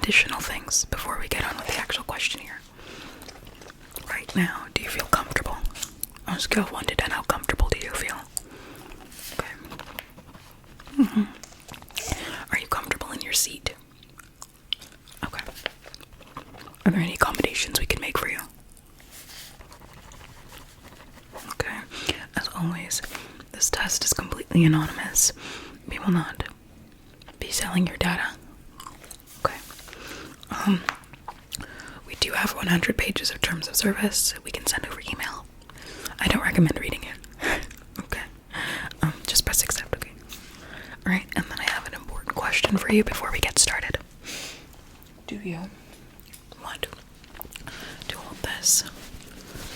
additional things before we get on with the actual question here. Right now, do you feel comfortable? On a scale of 1 to 10, how comfortable do you feel? Okay. Are you comfortable in your seat? Okay. Are there any accommodations we can make for you? Okay. As always, this test is completely anonymous. We will not be selling your data. Okay. We do have 100 pages of terms of service we can send over email. I don't recommend reading it. Okay. Just press accept, okay? Alright, and then I have an important question for you before we get started. Do you want to hold this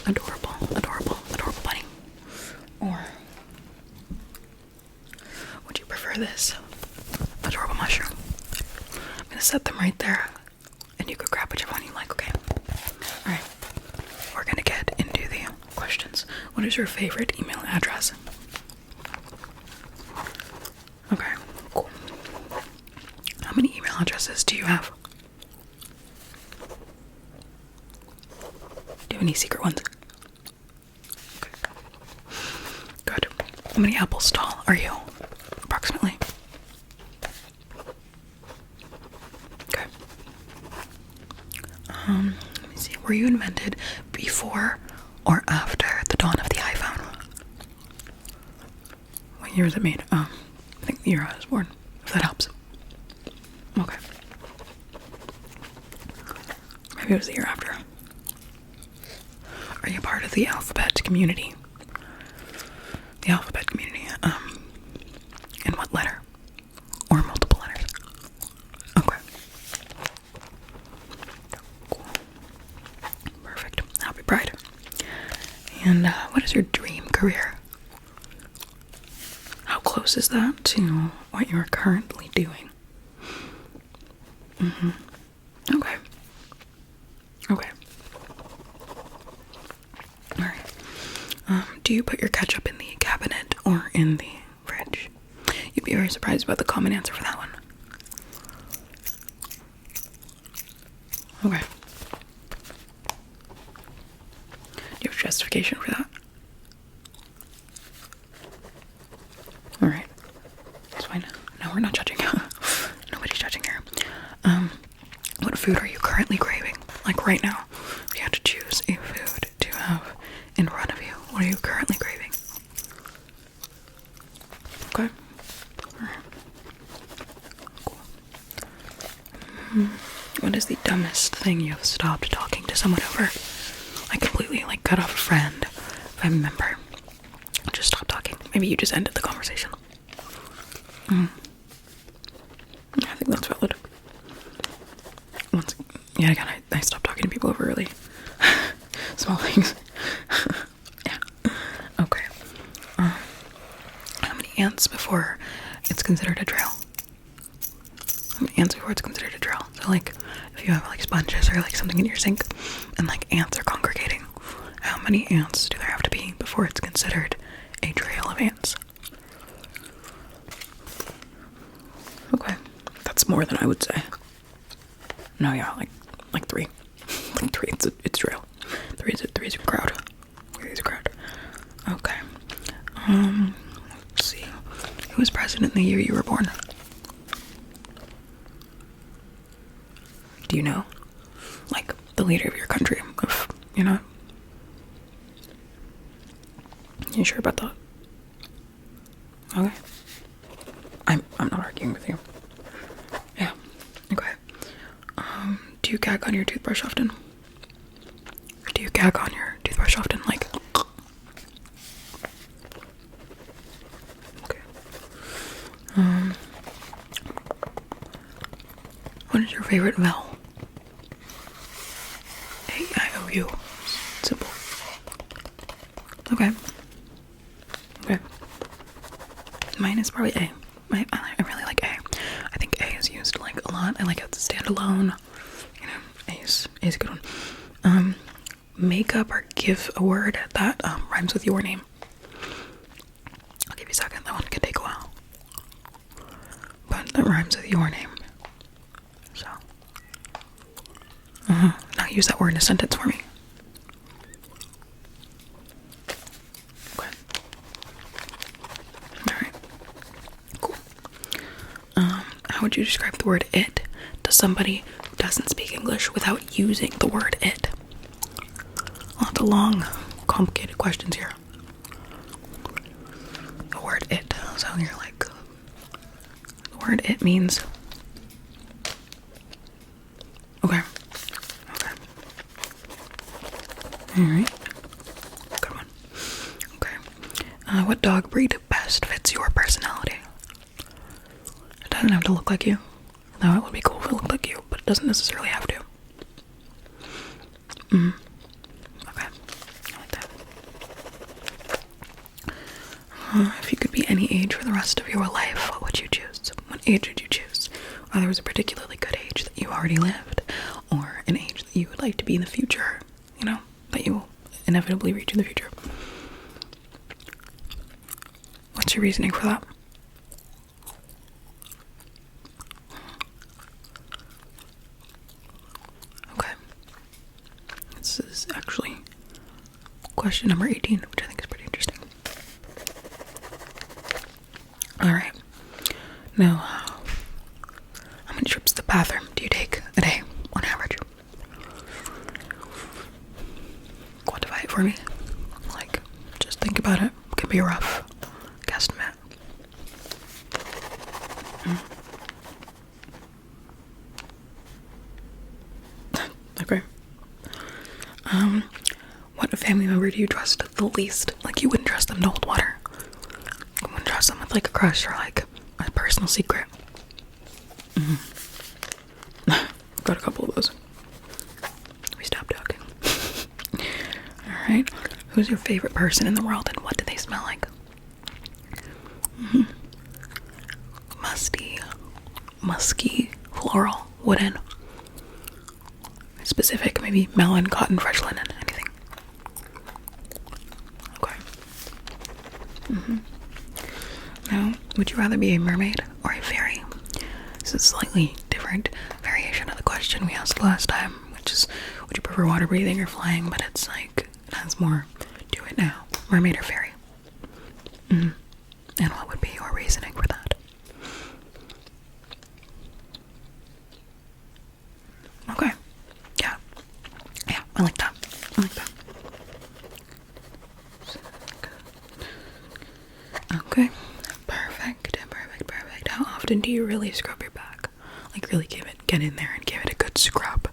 adorable bunny? Or would you prefer this adorable mushroom? I'm gonna set them right there, and you could grab whichever one you like, okay? Alright, we're gonna get into the questions. What is your favorite email address? Okay, cool. How many email addresses do you have? Do you have any secret ones? Okay. Good. How many apples tall are you? Approximately. Okay. Let me see. Were you invented before or after the dawn of the iPhone? What year was it made? I think the year I was born, if that helps. Okay. Maybe it was the year after. Are you part of the alphabet community? The alphabet community. In what letter? Or multiple letters? Okay. Cool. Perfect. Happy Pride. And what is your dream career? How close is that to what you're currently doing? Okay. Okay. Alright. Do you put your ketchup in the cabinet or in the fridge? You'd be very surprised about the common answer for that one. Okay. Do you have justification for that? Alright. It's fine. No, we're not judging. Nobody's judging here. What food are you currently craving? Like right now, if you had to choose a food to have in front of you, what are you currently craving? Okay. Alright. Cool. What is the dumbest thing you have stopped talking to someone over? I completely, cut off a friend, family member. Just stop talking. Maybe you just ended the conversation. I think that's valid. Again, I stopped talking to people over really small things. Yeah. Okay. How many ants before it's considered a drill? How many ants before it's considered a drill? So if you have sponges or something in your sink and ants are congregating, how many ants do there have to be before it's considered a trail of ants? Okay. That's more than I would say. No, yeah, like 3. 3, it's trail. 3 is a crowd. 3 is a crowd. Okay. Let's see. Who was president the year you were born? Do you know? The leader of your country. You know? You sure about that? Okay. I'm not arguing with you. Yeah. Okay. Do you gag on your toothbrush often? Do you gag on your toothbrush often? Okay. What is your favorite vowel? A-I-O-U. Simple. Okay. Okay. Mine is probably A. I really like A. I think A is used a lot. I like it to stand alone. A is a good one. Make up or give a word that rhymes with your name. I'll give you a second. That one can take a while. But that rhymes with your name. So, use that word in a sentence for me. Okay. Alright. Cool. How would you describe the word it to somebody who doesn't speak English without using the word it? Lots of long, complicated questions here. The word it. So you're like, the word it means. Okay. Okay. Alright. Good one. Okay. What dog breed best fits your personality? It doesn't have to look like you. Though it would be cool if it looked like you, but it doesn't necessarily have to. Okay. I like that. If you could be any age for the rest of your life, what would you choose? What age would you choose? Whether it was a particularly good age that you already lived, or an age that you would like to be in the future, you know, that you will inevitably reach in the future. What's your reasoning for that? Okay. This is actually question number 18, which I think is pretty interesting. Alright. Now, how many trips to the bathroom do you take a day on average? Quantify it for me. Like, just think about it. It could be a rough guesstimate. Okay. What family member do you trust the least? Like, you wouldn't trust them to hold water. You wouldn't trust them with, like, a crush or, like, a personal secret. Got a couple of those. We stopped talking. Alright. Who's your favorite person in the world and what do they smell like? Musky, floral, wooden. Specific, maybe melon, cotton, fresh linen, anything. Okay. Now, would you rather be a mermaid or a fairy? This is a slightly different variation of the question we asked last time, which is, would you prefer water breathing or flying? But it's like, it has more to it now. Mermaid or fairy? And what would be your reasoning for that? Okay. Yeah, I like that. Okay. Perfect. How often do you really scrub your back? Like, really get in there and give it a good scrub.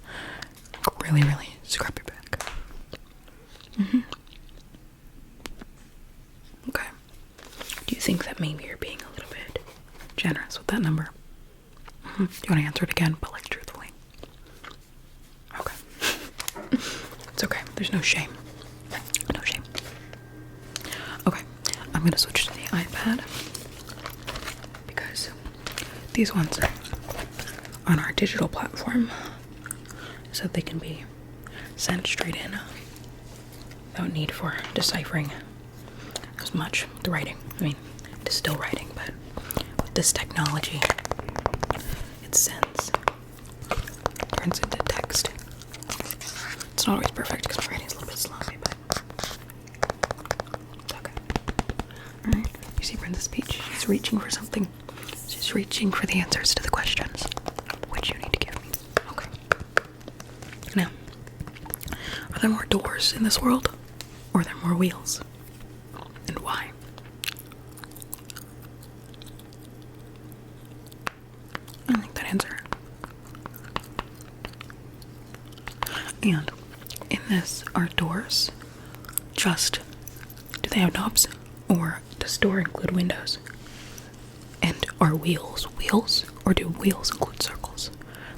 Really scrub your back. Okay. Do you think that maybe you're being a little bit generous with that number? Do you want to answer it again, but like truthfully? Okay. It's okay. There's no shame. No shame. Okay. I'm going to switch to the iPad because these ones are on our digital platform so they can be sent straight in without need for deciphering as much with the writing. I mean, it is still writing, but with this technology, it turns into text. It's not always perfect because my writing is a little bit sloppy, but it's okay. Alright, you see Brenda's speech? She's reaching for something. She's reaching for the answers to the questions, which you need to give me. Okay. Now, are there more doors in this world, or are there more wheels? And why? I like that answer. And in this, are doors just, do they have knobs? Or does door include windows? And are wheels, or do wheels include circles?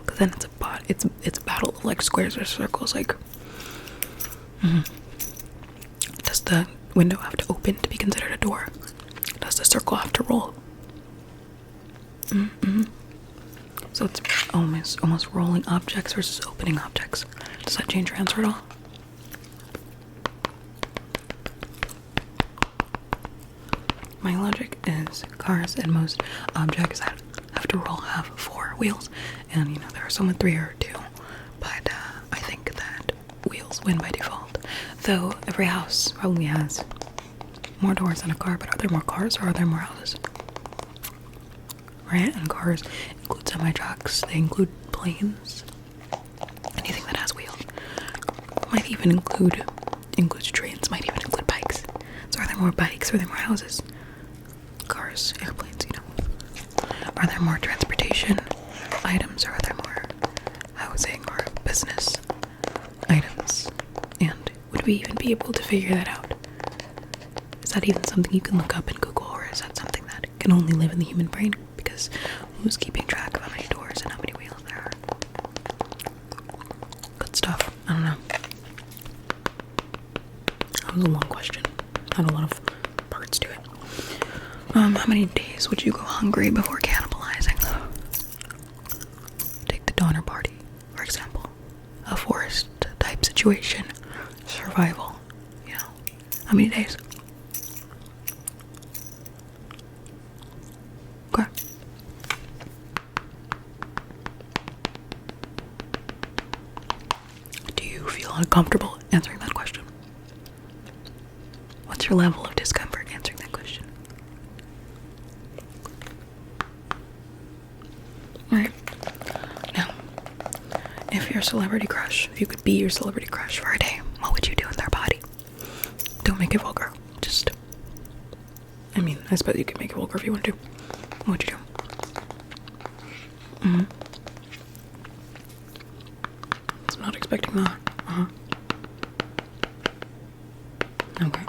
Because then it's a battle of like squares or circles. Like, does the window have to open to be considered a door? Does the circle have to roll? So it's almost rolling objects versus opening objects. Does that change your answer at all? My logic is cars and most objects that have to roll have 4 wheels, and you know there are some with 3 or 2, but I think that girls win by default. Though every house probably has more doors than a car, but are there more cars or are there more houses? Right? And cars include semi-trucks, they include planes, anything that has wheels. Might even include trains, might even include bikes. So are there more bikes? Are there more houses? Cars, airplanes, you know. Are there more transportation items or are there more housing or business items? And would we even be able to figure that out? Is that even something you can look up in Google, or is that something that can only live in the human brain? Because who's keeping track of how many doors and how many wheels there are? Good stuff. I don't know. That was a long question. Had a lot of parts to it. How many days would you go hungry before cannibalizing? Take the Donner Party, for example. A forest type situation. Survival. You know. How many days? Okay. Do you feel uncomfortable answering that question? What's your level of discomfort answering that question? Alright. Now, if your celebrity crush, if you could be your celebrity crush for a day, what would you do in their body? Don't make it vulgar. Just, I mean, I suppose you could make it vulgar if you want to. What would you do? I'm not expecting that. Okay.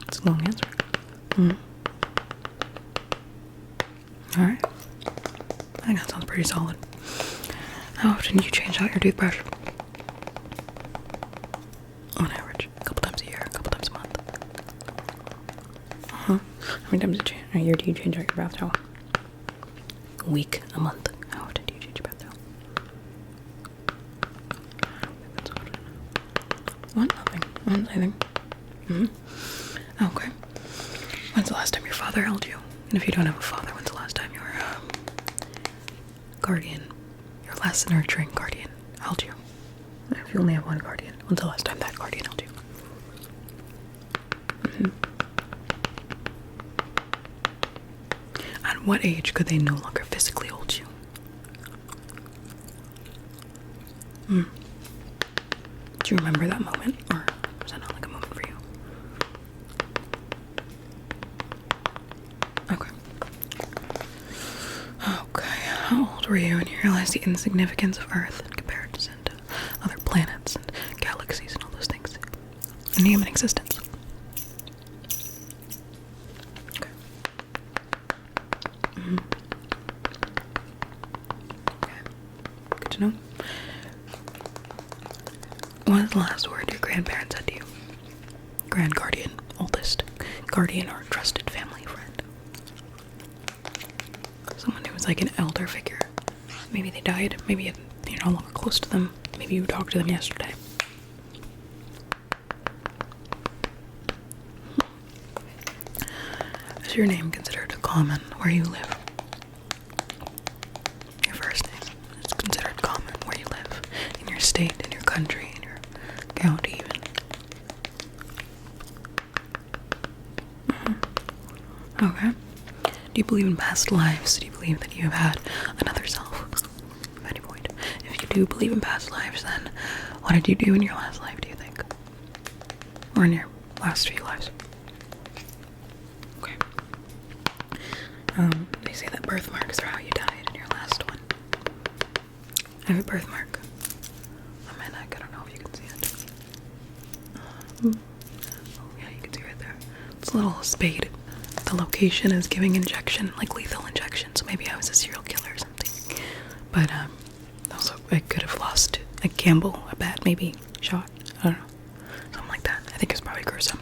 It's a long answer. Alright. I think that sounds pretty solid. How often do you change out your toothbrush? On average. A couple times a year, a couple times a month. How many times a year do you change out your bath towel? A week, a month. How often do you change your bath towel? What? Nothing. I didn't say anything. Okay. When's the last time your father held you? And if you don't have a father, when's the last time your guardian, your last nurturing guardian, held you? If you only have one guardian, when's the last time that guardian held you? At what age could they no longer physically hold you? Do you remember that moment, or was that not like a moment for you? Okay. How old were you when you realized the insignificance of Earth in comparison to other planets and galaxies and all those things in human existence? Okay. Okay. Good to know. What is the last word your grandparents said to you? Grand guardian, oldest guardian or trusted family friend. Someone who was like an elder figure. Maybe they died, maybe you're no longer close to them, maybe you talked to them yesterday. Is your name considered common where you live? Your first name is considered common where you live, in your state, in your country, in your county even. Okay. Do you believe in past lives? Do you believe that you have had another self at any point? If you do believe in past lives, then what did you do in your last life, do you think? Or in your last few lives? Okay. They say that birthmarks are how you died in your last one. I have a birthmark on my neck. I don't know if you can see it. Oh yeah, you can see right there. It's a little spade. The location is giving injection, like lethal injection, so maybe I was a serial killer or something. But also I could have lost a gamble, a bet, maybe shot, I don't know, something like that. I think it's probably gruesome.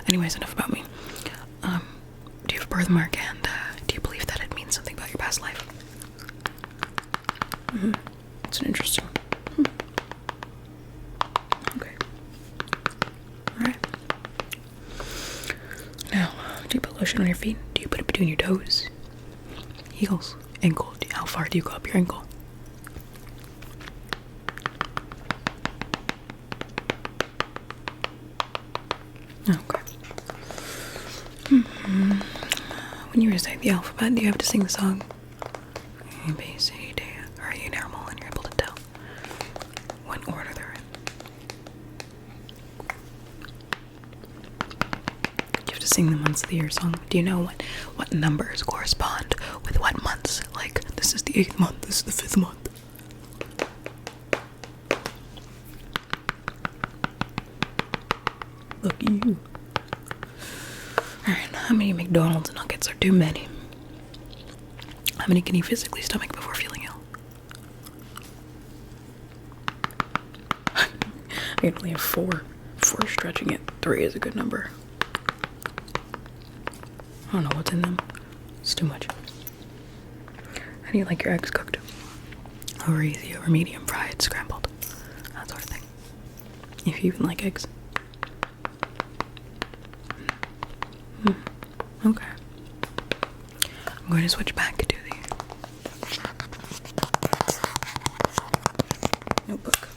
Anyways, enough about me. Do you have a birthmark, and do you believe that it means something about your past life? It's an interesting one. Okay. Alright. Now, do you put lotion on your feet? Do you put it between your toes? Heels? Ankle? How How far do you go up your ankle? Okay. When you recite the alphabet, do you have to sing the song? A, B, C, D. Or are you normal and you're able to tell what order they're in? You have to sing the months of the year song. Do you know what numbers correspond with what months? Like, this is the 8th month, this is the 5th month. Look at you. Alright, how many McDonald's nuggets are too many? How many can you physically stomach before feeling ill? I can only have 4. 4 stretching it. 3 is a good number. I don't know what's in them. It's too much. How do you like your eggs cooked? Over easy, over medium, fried, scrambled. That sort of thing. If you even like eggs. Okay. I'm going to switch back to the notebook.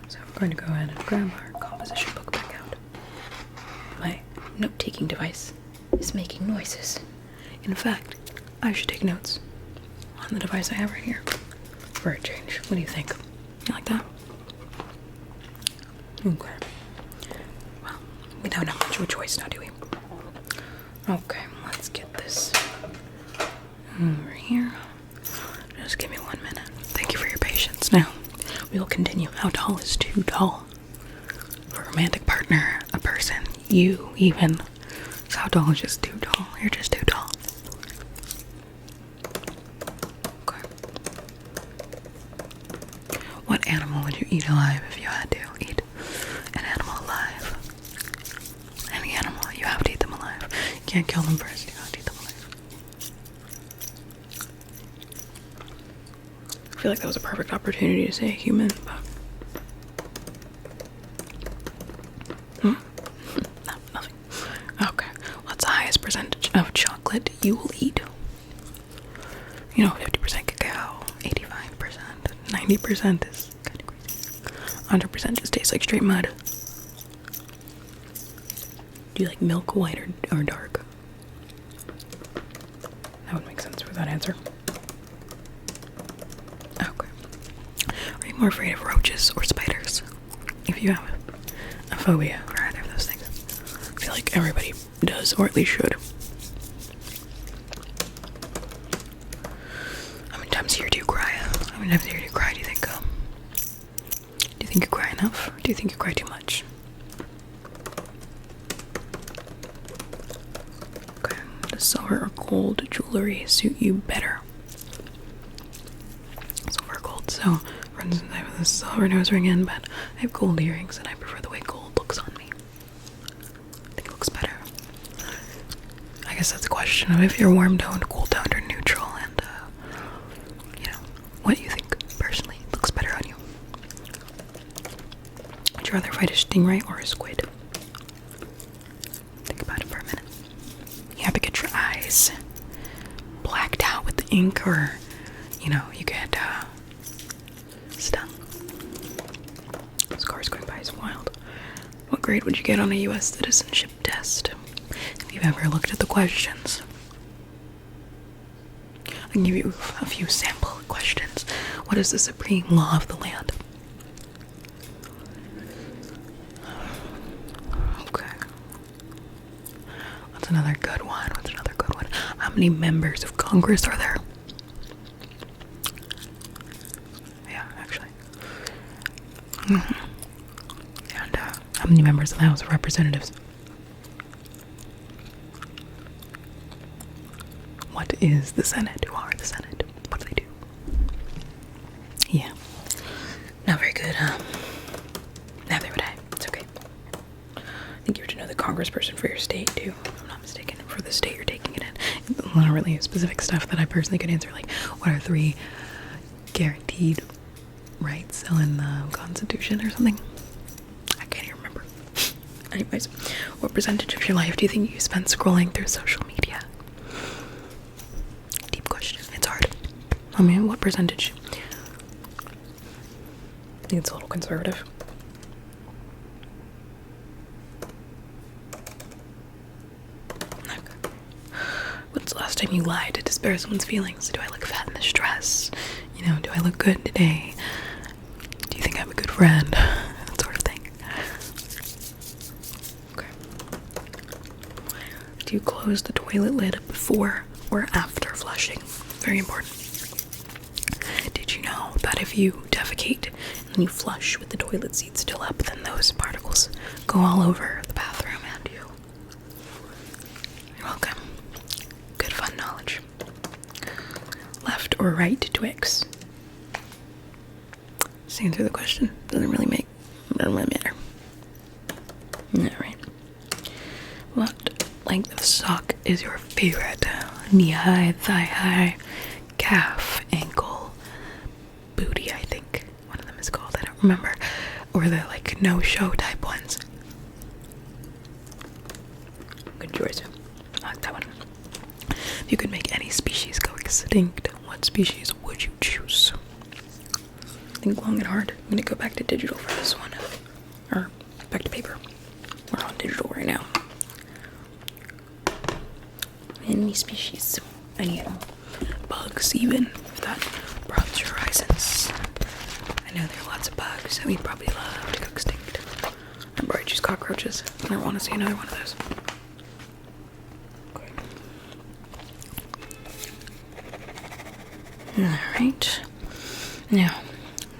So we're going to go ahead and grab our composition book back out. My note-taking device is making noises. In fact, I should take notes on the device I have right here for a change. What do you think? You like that? Okay. Well, we don't have much of a choice now, do we? Okay, let's get this over here. Just give me 1 minute. Thank you for your patience. Now, we will continue. How tall is too tall? For a romantic partner, a person, you even. So how tall is just too tall? You're just too tall. Okay. What animal would you eat alive if you had to eat an animal alive? Any animal, you have to eat them alive. You can't kill them first, you have to eat them alive. I feel like that was a perfect opportunity to say human, but... No, nothing. Okay, what's the highest percentage of chocolate you will eat? You know, 50% cacao, 85%, 90% is kind of crazy. 100% just tastes like straight mud. Do you like milk white or dark? That would make sense for that answer. Okay. Are you more afraid of roaches or spiders? If you have a phobia for either of those things. I feel like everybody does, or at least should. How many times a year do you cry? How many times a year do you cry, do you think? Do you think you cry enough? Or do you think you cry too much? Okay. Does silver or gold jewelry suit you better? Silver or gold. So, for instance, I have this silver nose ring in, but I have gold earrings and I prefer the way gold looks on me. I think it looks better. I guess that's a question of if you're warm toned, cool toned, or neutral, and what you think personally looks better on you. Would you rather fight a stingray or a squid? Think about it for a minute. You have to get your eyes blacked out with the ink, or you get stung. This car's going by is wild. What grade would you get on a U.S. citizenship test? If you've ever looked at the questions. I can give you a few sample questions. What is the supreme law of the land? Okay. What's another good one? How many members of Congress are there? Yeah, actually. And how many members of the House of Representatives? What is the Senate? Who are the Senate? What do they do? Yeah. Not very good, huh? Neither would I. It's okay. I think you have to know the congressperson for your state, too. If I'm not mistaken. For the state you're taking it in. It's not really specific stuff that I personally could answer. Like, what are 3 guaranteed rights in the Constitution or something? I can't even remember. Anyways, what percentage of your life do you think you spend scrolling through social media? I mean, what percentage? I think it's a little conservative. When's the last time you lied to spare someone's feelings? Do I look fat in this dress? You know, do I look good today? Do you think I'm a good friend? That sort of thing. Okay. Do you close the toilet lid before or after flushing? Very important. Did you know that if you defecate and you flush with the toilet seat still up, then those particles go all over the bathroom and you? You're welcome. Good fun knowledge. Left or right Twix? Just answer the question. Doesn't really matter. Alright. What length of sock is your favorite? Knee high, thigh high, calf, ankle, booty, I think one of them is called. I don't remember. Or the like no-show type ones. Good choice. I like that one. If you could make any species go extinct, what species would you choose? Think long and hard. I'm gonna go back to digital for this one. Or back to paper. We're on digital right now. Any species. Any animal. Bugs even, if that broadens your horizons. I know there are lots of bugs that we'd probably love to go extinct. Remember, I choose cockroaches. I don't want to see another one of those. Alright. Now,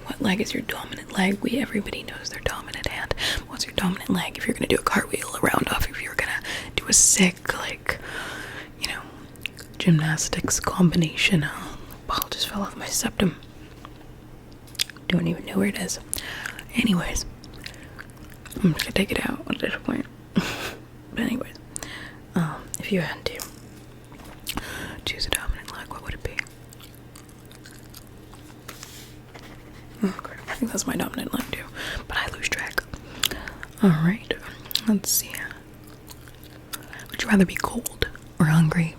what leg is your dominant leg? Everybody knows their dominant hand. What's your dominant leg? If you're gonna do a cartwheel, a round off, if you're gonna do a sick, like, you know, gymnastics combination. Ball just fell off my septum. Don't even know where it is. Anyways, I'm just gonna take it out at this point. But anyways, if you had to choose a dominant leg, what would it be? Okay, I think that's my dominant leg too, but I lose track. Alright, let's see. Would you rather be cold or hungry?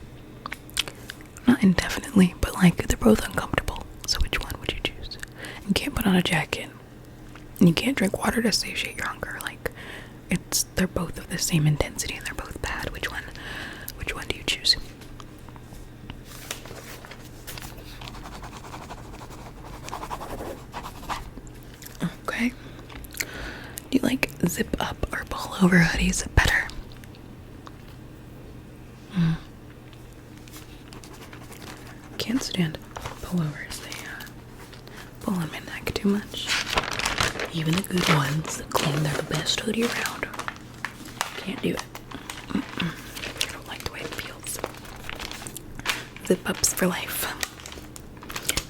Not indefinitely, but like they're both uncomfortable. So which one would you choose? You can't put on a jacket. And you can't drink water to satiate your hunger. Like they're both of the same intensity and they're both bad. Which one do you choose? Okay. Do you like zip up or pullover hoodies better? Can't stand pullovers. They pull on my neck too much. Even the good ones that claim they're the best hoodie around can't do it. I don't like the way it feels. Zip ups for life.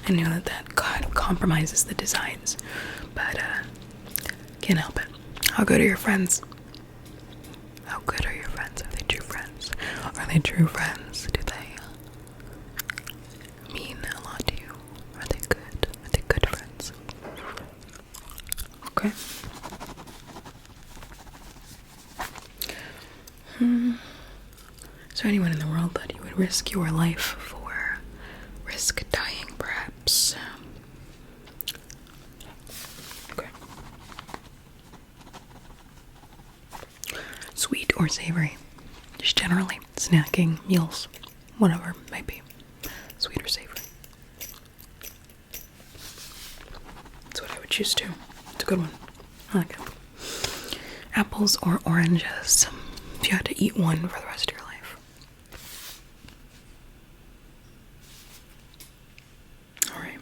I know that kind of compromises the designs, but can't help it. How good are your friends? How good are your friends? Are they true friends? Are they true friends? Do they mean a lot to you? Are they good? Are they good friends? Okay. Is there anyone in the world that you would risk your life for? Risk dying, perhaps? Okay. Sweet or savory? Just generally, snacking, meals, whatever it might be. Sweet or savory? That's what I would choose too. It's a good one. I like it. Apples or oranges? If you had to eat one for the rest of your life. Alright.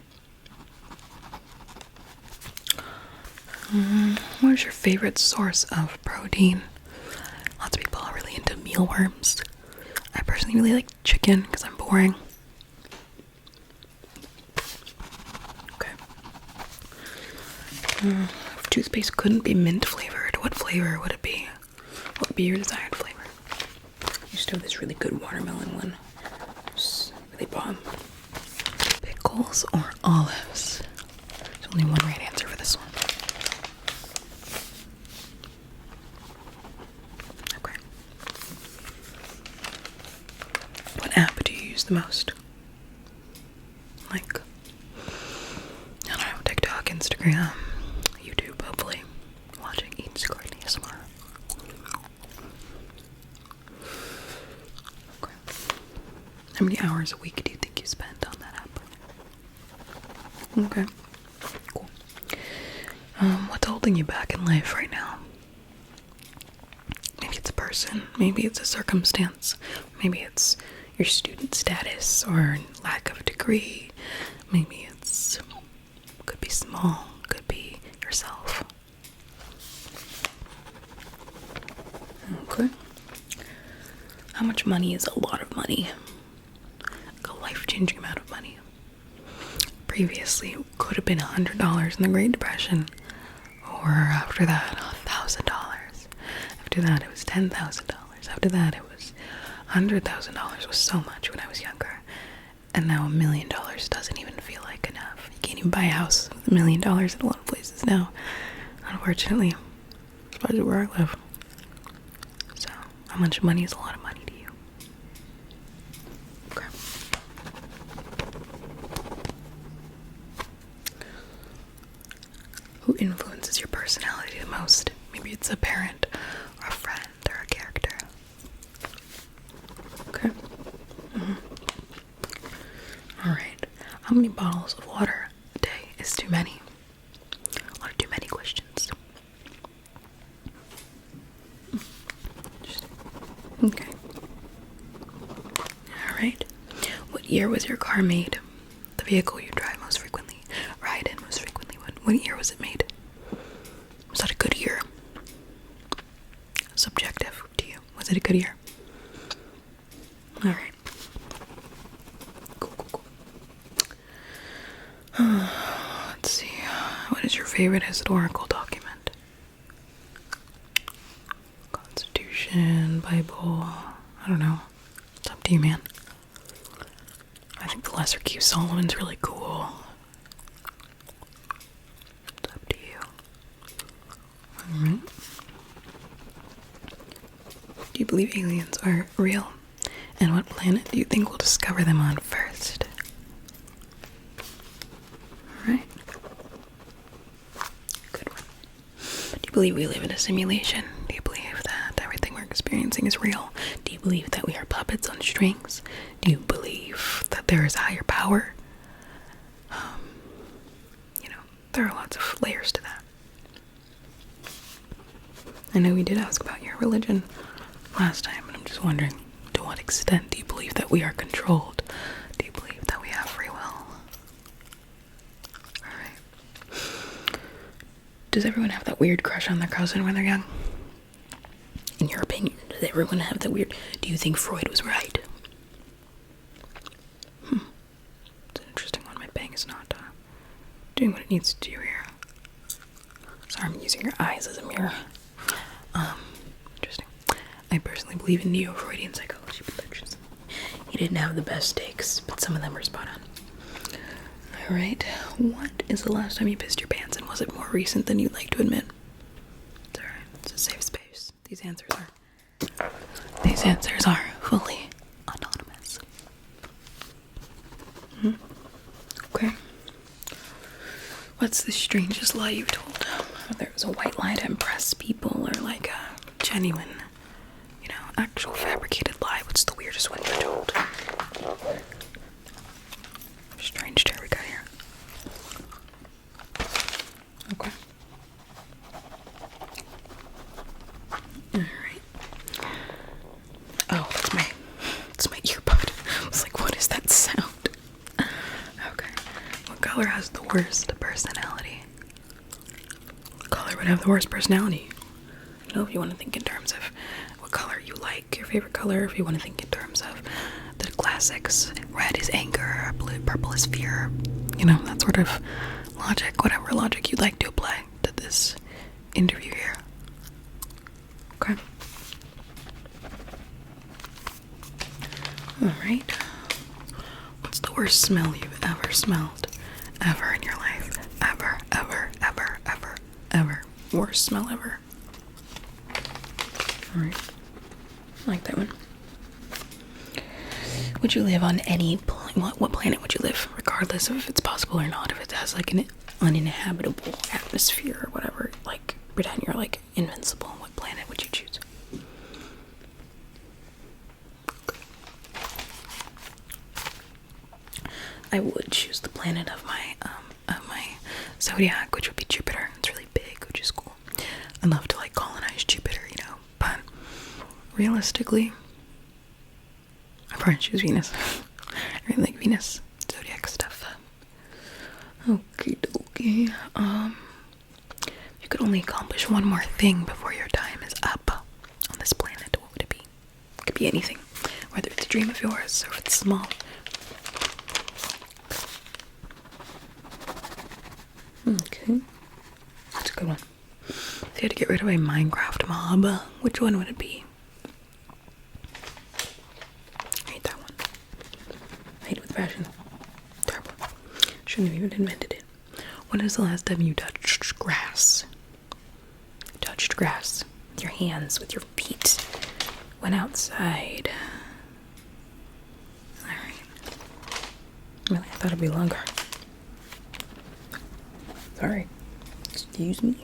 What is your favorite source of protein? Lots of people are really into mealworms. I personally really like chicken because I'm boring. Okay. If toothpaste couldn't be mint flavored, what flavor would it be? What would be your desired flavor? I used to have this really good watermelon one. It's really bomb. Pickles or olives? There's only one right answer for this one. Okay. What app do you use the most? Like YouTube, hopefully, watching edensgardenasmr. Okay. How many hours a week do you think you spend on that app? Okay, cool. What's holding you back in life right now? Maybe it's a person, maybe it's a circumstance, maybe it's your student status or lack of a degree, maybe it's, could be small, could be yourself. Okay. How much money is a lot of money? Like a life-changing amount of money. Previously, it could have been $100 in the Great Depression, or after that, $1,000. After that, it was $10,000. After that, it was $100,000 was so much when I was younger. And now $1 million doesn't even feel like enough. You can't even buy a house with $1 million in a lot of places now, unfortunately. Especially where I live. So, how much money is a lot of money to you? Okay. Who influences your personality the most? Maybe it's a parent, or a friend, or a character. Okay. Alright. How many bottles of water a day is too many? A lot of too many questions. Okay. Alright. What year was your car made? The vehicle you drive most frequently, ride in most frequently. What year was it made? Was that a good year? Subjective to you. Was it a good year? Alright. Cool. Let's see. What is your favorite historical document? Constitution, Bible. I don't know. It's up to you, man. I think the Lesser Q Solomon's really cool. It's up to you. Alright. Do you believe aliens are real? And what planet do you think we'll discover them on first? Alright. Good one. Do you believe we live in a simulation? Do you believe that everything we're experiencing is real? Do you believe that we are puppets on strings? Do you believe that there is a higher power? There are lots of layers to that. I know we did ask about your religion last time, but I'm just wondering, to what extent do you believe that we are controlled? Do you believe that we have free will? Alright. Does everyone have that weird crush on their cousin when they're young? In your opinion, does everyone have that weird... Do you think Freud was right? It's an interesting one. My bang is not doing what it needs to do here. Sorry, I'm using your eyes as a mirror. Interesting. I personally believe in neo-Freudian psychology, but he didn't have the best takes, but some of them were spot on. Alright, what is the last time you pissed your pants, and was it more recent than you'd like to admit? It's alright, it's a safe space. These answers are fully anonymous. Okay. What's the strangest lie you've told? Whether it was a white lie to impress people or like a genuine, actual fabricated lie. What's the weirdest one you've told? Strange chair we got here. Okay. Alright. Oh, that's my earbud. I was like, what is that sound? Okay. What color has the worst personality? What color would have the worst personality? I don't know if you want to think in terms of what color you like, your favorite color, if you want to think in terms of the classics. Red is anger, blue, purple is fear. That sort of logic, whatever logic you'd like to apply to this interview here. Okay. Alright. What's the worst smell you've ever smelled? Ever in your life? Ever. Worst smell ever. Alright. I like that one. Would you live on any what planet would you live, regardless of if it's possible or not, if it has like an uninhabitable atmosphere or whatever, like pretend you're like invincible, what planet would you choose? I would choose the planet of my zodiac, which would be Jupiter. It's really big, which is cool. I'd love to like colonize Jupiter, you know, but realistically, I'd probably choose Venus. I really like Venus zodiac stuff. Okay, dokie. If you could only accomplish one more thing before your time is up on this planet, what would it be? It could be anything, whether it's a dream of yours or if it's small. Okay, that's a good one. If you had to get rid of a Minecraft mob, which one would it be? I hate that one. I hate it with passion. Terrible. Shouldn't have even invented it. When is the last time you touched grass? Touched grass with your hands, with your feet. Went outside. Alright. Really, I thought it'd be longer. Sorry. Excuse me.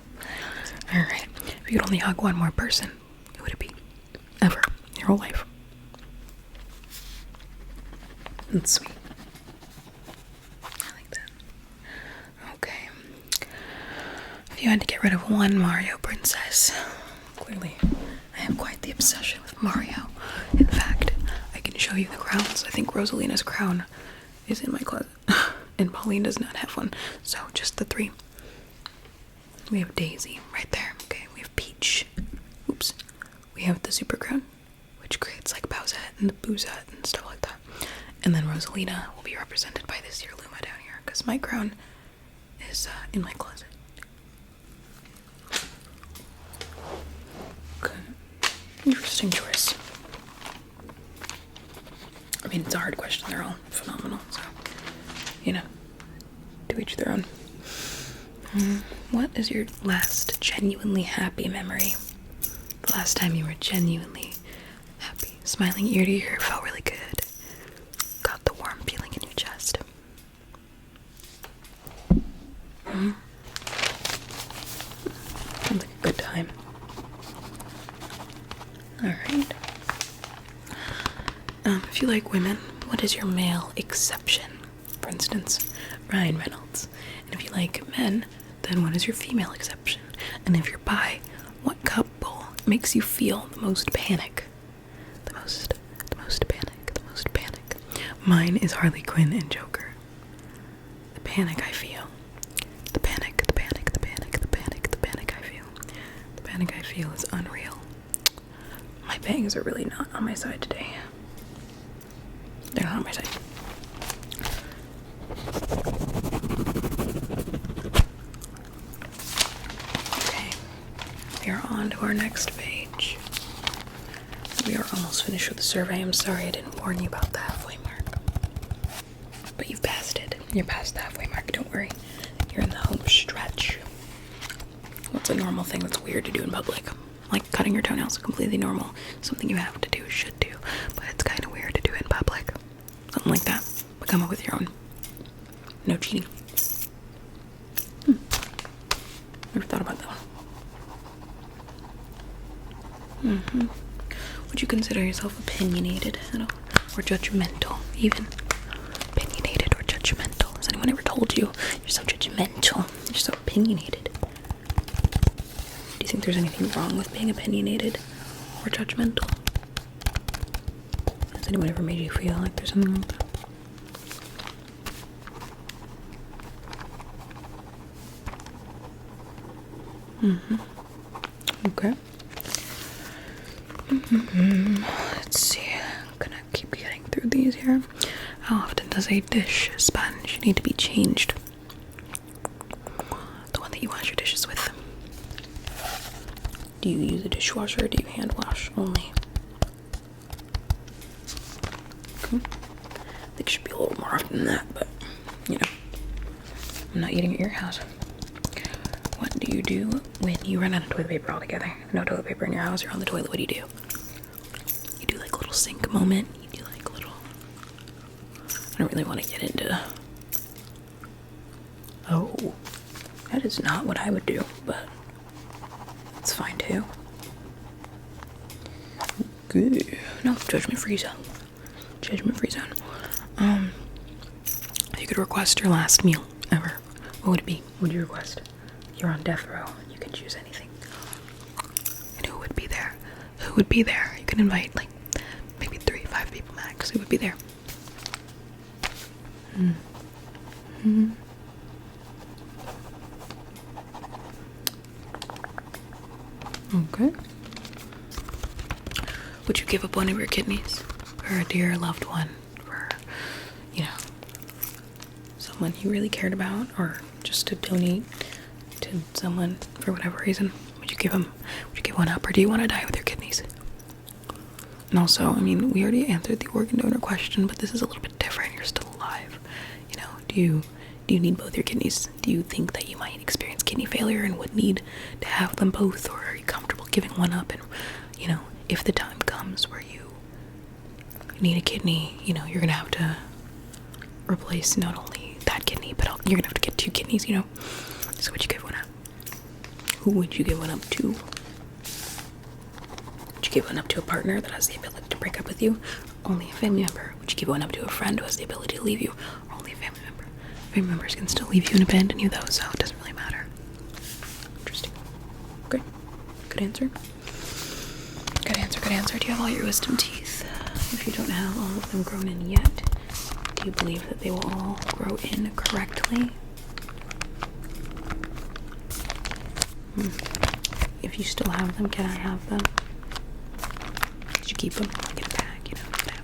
Alright. If you could only hug one more person, who would it be? Ever. Your whole life. That's sweet. I like that. Okay. If you had to get rid of one Mario princess, clearly I have quite the obsession with Mario. In fact, I can show you the crowns. I think Rosalina's crown is in my closet. And Pauline does not have one. So just the three. We have Daisy right there. Okay, we have Peach. Oops. We have the Super Crown, which creates like Bowsette and the Boozette and stuff like that. And then Rosalina will be represented by this here Luma down here, because my crown is in my closet. Okay. Interesting choice. I mean, it's a hard question. They're all phenomenal, so, you know, to each their own. What is your last genuinely happy memory? The last time you were genuinely happy, smiling ear to ear, felt really good. Got the warm feeling in your chest. Sounds like a good time. Alright. If you like women, what is your male exception? For instance, Ryan Reynolds. And if you like men, then what is your female exception? And if you're bi, what couple makes you feel the most panic? The most panic. Mine is Harley Quinn and Joker. The panic I feel. The panic I feel. The panic I feel is unreal. My bangs are really not on my side today. They're not on my side. Okay, we are on to our next page. We are almost finished with the survey. I'm sorry I didn't warn you about the halfway mark. But you've passed it. You're past the halfway mark, don't worry. You're in the home stretch. What's a normal thing that's weird to do in public? Like cutting your toenails, completely normal. Something you have to do, should do. But it's kind of weird to do in public. Something like that. But come up with your own. No cheating. Never thought about that one. Would you consider yourself opinionated at all? Or judgmental, even? Opinionated or judgmental? Has anyone ever told you you're so judgmental? You're so opinionated? Do you think there's anything wrong with being opinionated or judgmental? Has anyone ever made you feel like there's something wrong with that? Okay. Let's see. I'm gonna keep getting through these here. How often does a dish sponge need to be changed? The one that you wash your dishes with. Do you use a dishwasher or do you hand wash only? Okay. I think it should be a little more often than that, but, you know, I'm not eating at your house. What do you do when you run out of toilet paper altogether? No toilet paper in your house, you're on the toilet, what do? You do like a little sink moment, you do like a little... I don't really want to get into... Oh, That is not what I would do, but it's fine too. Good. No, judgment-free zone. Judgment-free zone. If you could request your last meal ever, what would it be? What would you request? You're on death row. You can choose anything. And who would be there? Who would be there? You can invite like maybe 3-5 people max. Who would be there? Okay. Would you give up one of your kidneys for a dear loved one, for, you know, someone you really cared about, or just to donate to someone for whatever reason? Would you give one up, or do you want to die with your kidneys? And also, I mean, we already answered the organ donor question, but this is a little bit different. You're still alive. You know, do you need both your kidneys? Do you think that you might experience kidney failure and would need to have them both, or are you comfortable giving one up? And, you know, if the time comes where you need a kidney, you know, you're gonna have to replace not only that kidney, but you're gonna have to get 2 kidneys, you know? So would you give one up? Who would you give one up to? Would you give one up to a partner that has the ability to break up with you? Only a family member? Would you give one up to a friend who has the ability to leave you? Or only a family member? Family members can still leave you and abandon you though, so it doesn't really matter. Interesting. Okay. Good answer. Good answer, good answer. Do you have all your wisdom teeth? If you don't have all of them grown in yet, do you believe that they will all grow in correctly? If you still have them, can I have them? Did you keep them? Get it back, you know, get out.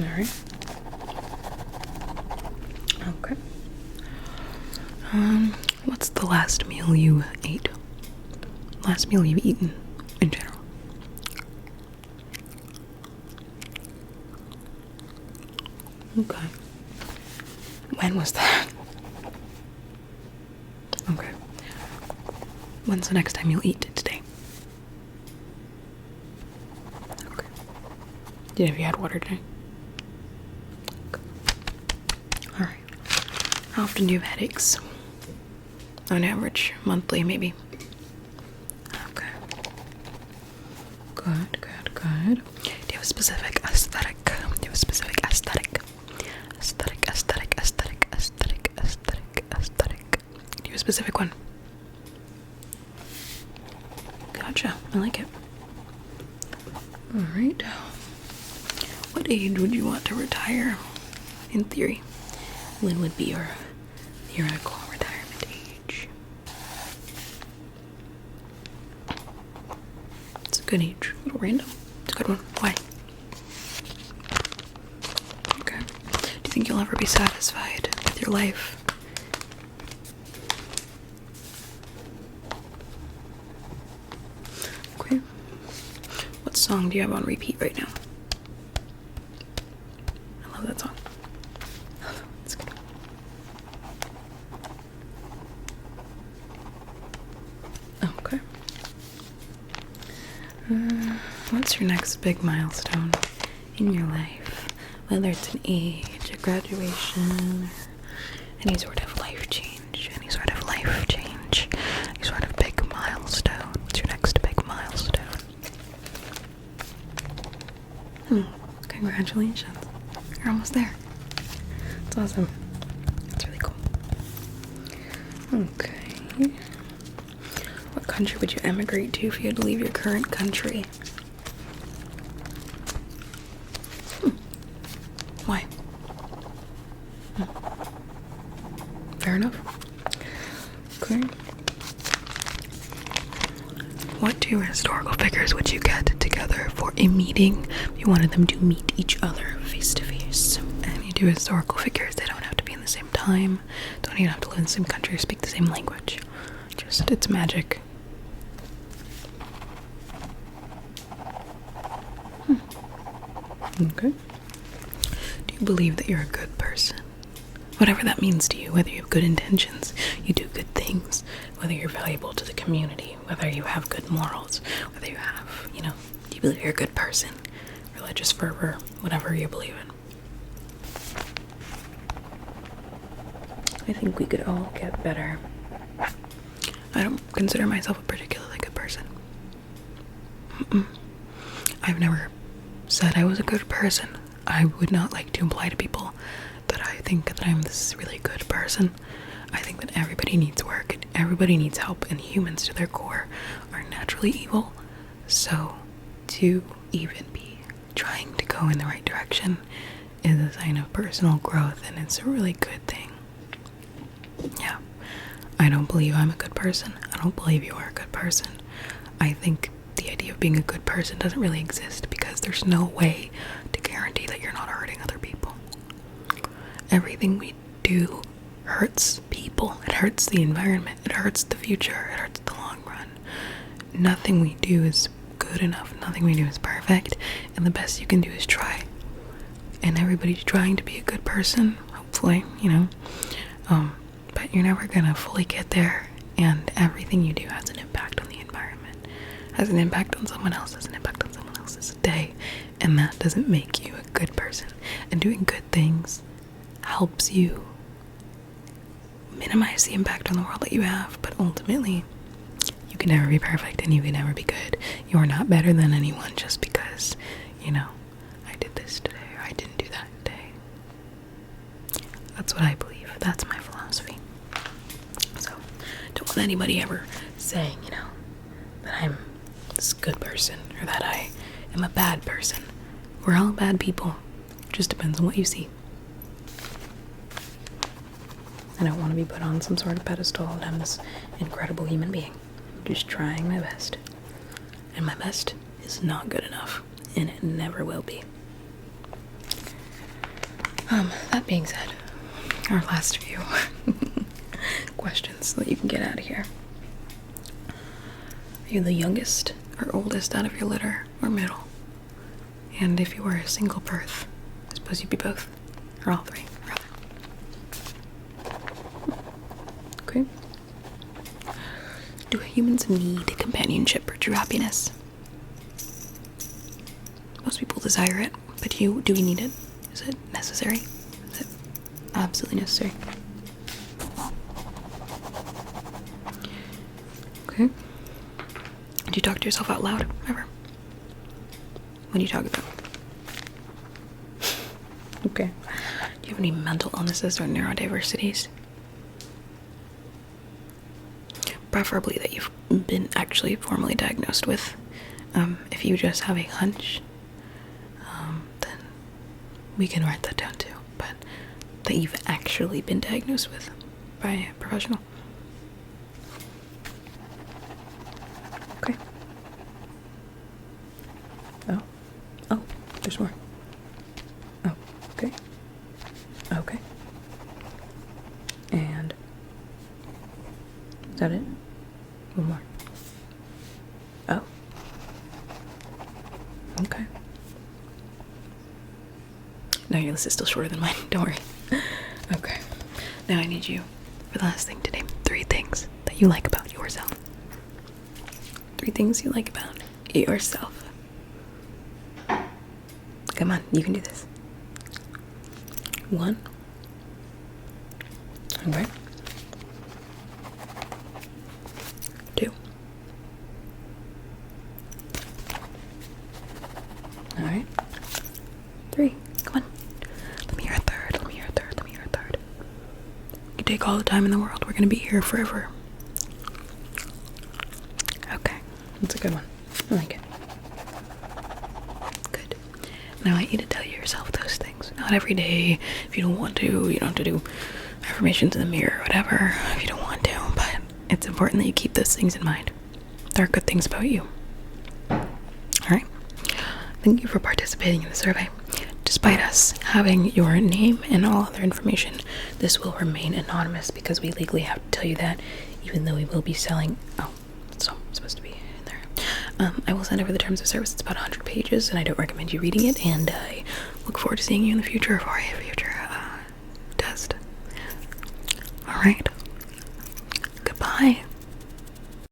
Alright. Okay. What's the last meal you ate? Last meal you've eaten in general? Okay. When was that? Okay. When's the next time you'll eat today? Okay. Have you had water today? Okay. Alright. How often do you have headaches? On average, monthly maybe? Okay. Good, good, good. Do you have a specific aesthetic? Do you have a specific aesthetic? Aesthetic. Do you have a specific one? Gotcha. I like it. Alright. What age would you want to retire? In theory. When would be your theoretical retirement age? It's a good age. A little random. It's a good one. Why? Okay. Do you think you'll ever be satisfied with your life? Okay. What song do you have on repeat right now? I love that song. It's good. Okay. What's your next big milestone in your life? Whether it's an age, a graduation, or any sort of life change, any sort of big milestone. What's your next big milestone? Congratulations. You're almost there. It's awesome. It's really cool. Okay. What country would you emigrate to if you had to leave your current country? Why? Fair enough. Okay. What 2 historical figures would you get together for a meeting if you wanted them to meet each other face to face? Any 2 historical figures. They don't have to be in the same time. Don't even have to live in the same country or speak the same language. Just, it's magic. Okay. Do you believe that you're a good person? Whatever that means to you, whether you have good intentions, you do good things, whether you're valuable to the community, whether you have good morals, whether you have, do you believe you're a good person, religious fervor, whatever you believe in. I think we could all get better. I don't consider myself a particularly good person. I've never said I was a good person. I would not like to imply to people that I think that I'm this really good person. I think that everybody needs work and everybody needs help, and humans to their core are naturally evil. So to even be trying to go in the right direction is a sign of personal growth, and it's a really good thing. Yeah, I don't believe I'm a good person. I don't believe you are a good person. I think the idea of being a good person doesn't really exist because there's no way to guarantee that you're not hurting other people. Everything we do hurts people. It hurts the environment. It hurts the future. It hurts the long run. Nothing we do is good enough. Nothing we do is perfect. And the best you can do is try. And everybody's trying to be a good person, hopefully, but you're never gonna fully get there, and everything you do has an impact on the environment, has an impact on someone else, has an impact on someone else's day, and that doesn't make you a good person. And doing good things helps you minimize the impact on the world that you have, but ultimately, you can never be perfect and you can never be good. You're not better than anyone just because, I did this today or I didn't do that today. That's what I believe. That's my philosophy. So, don't want anybody ever saying, that I'm this good person or that I am a bad person. We're all bad people. It just depends on what you see. I don't want to be put on some sort of pedestal and I'm this incredible human being. I'm just trying my best. And my best is not good enough. And it never will be. That being said, our last few questions so that you can get out of here. Are you the youngest or oldest out of your litter, or middle? And if you were a single birth, I suppose you'd be both, or all three, rather. Okay. Do humans need companionship for true happiness? Most people desire it, but do we need it? Is it necessary? Is it absolutely necessary? Okay. Do you talk to yourself out loud, ever? What do you talk about? Okay. Do you have any mental illnesses or neurodiversities? Preferably that you've been actually formally diagnosed with. If you just have a hunch, then we can write that down too. But that you've actually been diagnosed with by a professional. Okay. Oh, there's more. Oh, okay. Okay. And is that it? One more. Oh. Okay. No, your list is still shorter than mine. Don't worry. Okay. Now I need you, for the last thing, to name 3 things that you like about yourself. 3 things you like about yourself. Come on, you can do this. 1. Okay. 2. Alright. 3. Come on. Let me hear a third. Let me hear a third. Let me hear a third. You take all the time in the world. We're gonna be here forever. Okay. That's a good one. I like it. Good. Now I want you to tell yourself those things. Not every day. If you don't want to, you don't have to do affirmations in the mirror or whatever. If you don't want to. But it's important that you keep those things in mind. There are good things about you. Alright? Thank you for participating in the survey. Despite us having your name and all other information, this will remain anonymous because we legally have to tell you that, even though we will be selling... Oh, it's supposed to be in there. I will send over the terms of service. It's about 100 pages, and I don't recommend you reading it, and I look forward to seeing you in the future for a future test. Alright. Goodbye.